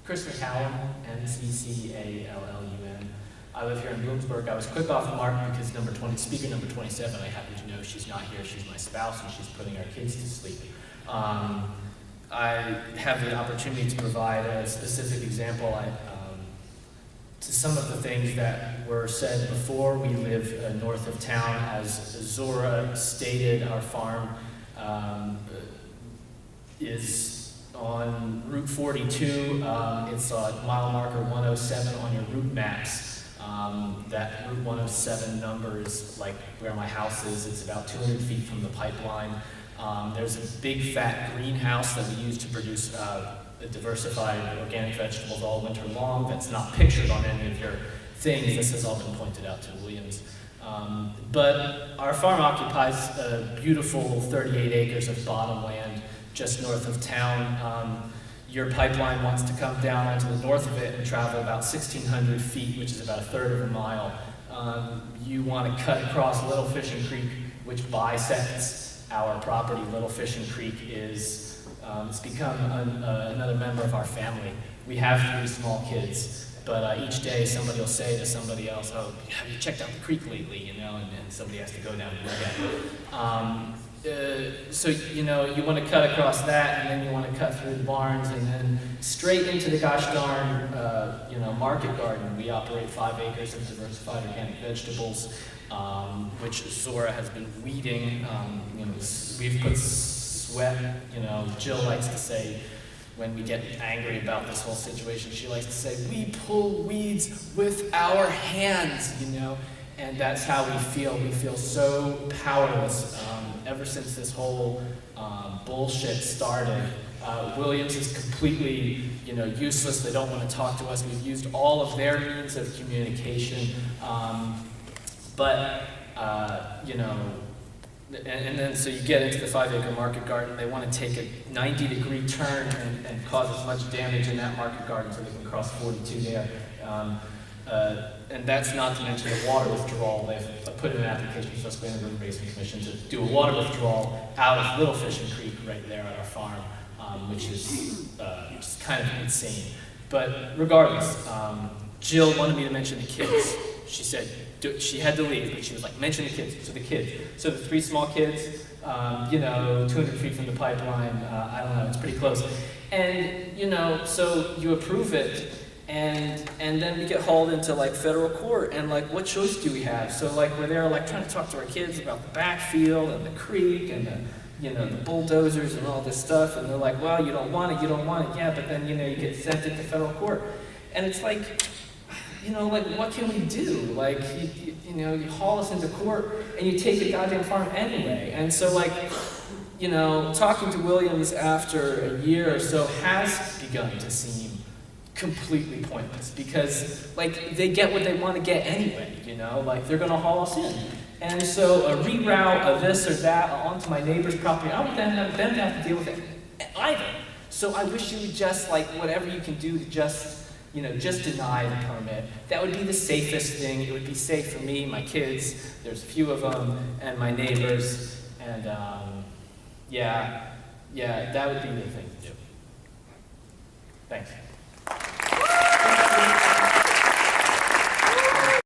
Chris McCallum, MCCALLUN. I live here in Bloomsburg. I was quick off the mark because speaker number 27, I happen to know she's not here. She's my spouse and she's putting our kids to sleep. I have the opportunity to provide a specific example to some of the things that were said before. We live north of town. As Zora stated, our farm is on Route 42. It's mile marker 107 on your route maps. That Route 107 number is like where my house is. It's about 200 feet from the pipeline. There's a big fat greenhouse that we use to produce diversified organic vegetables all winter long. That's not pictured on any of your things. This has all been pointed out to Williams. But our farm occupies a beautiful 38 acres of bottomland just north of town. Your pipeline wants to come down onto the north of it and travel about 1,600 feet, which is about a third of a mile. You want to cut across Little Fishing Creek, which bisects our property. Little Fishing Creek is it's become another member of our family. We have 3 small kids, but each day somebody will say to somebody else, "Oh, have you checked out the creek lately?" You know, and somebody has to go down and look at it. So, you know, you want to cut across that, and then you want to cut through the barns, and then straight into the gosh darn, market garden. We operate 5 acres of diversified organic vegetables, which Zora has been weeding. We've put sweat, Jill likes to say, when we get angry about this whole situation, she likes to say, "We pull weeds with our hands," and that's how we feel. We feel so powerless. Ever since this whole bullshit started, Williams is completely, useless. They don't want to talk to us. We've used all of their means of communication, and then so you get into the 5-acre market garden. They want to take a 90-degree turn and cause as much damage in that market garden so they can cross 42 there. And that's not to mention the water withdrawal. They've put in an application for Susquehanna River Basin Commission to do a water withdrawal out of Little Fishing Creek right there at our farm, which is kind of insane. But regardless, Jill wanted me to mention the kids. She said she had to leave, but she was like, "Mention the kids." So the kids. So the 3 small kids, 200 feet from the pipeline. I don't know. It's pretty close. And so you approve it. And then we get hauled into federal court, and what choice do we have? So we're there trying to talk to our kids about the backfield and the creek and the bulldozers and all this stuff, and they're like, "Well, you don't want it, yeah, but then you get sent into federal court." And it's what can we do? You haul us into court and you take the goddamn farm anyway. And so talking to Williams after a year or so has begun to seem completely pointless, because they get what they want to get anyway, they're going to haul us in. And so a reroute of this or that onto my neighbor's property, I don't want them to have to deal with it either. So I wish you would just whatever you can do to just deny the permit. That would be the safest thing. It would be safe for me, my kids, there's a few of them, and my neighbors, and that would be the thing to do. Thanks.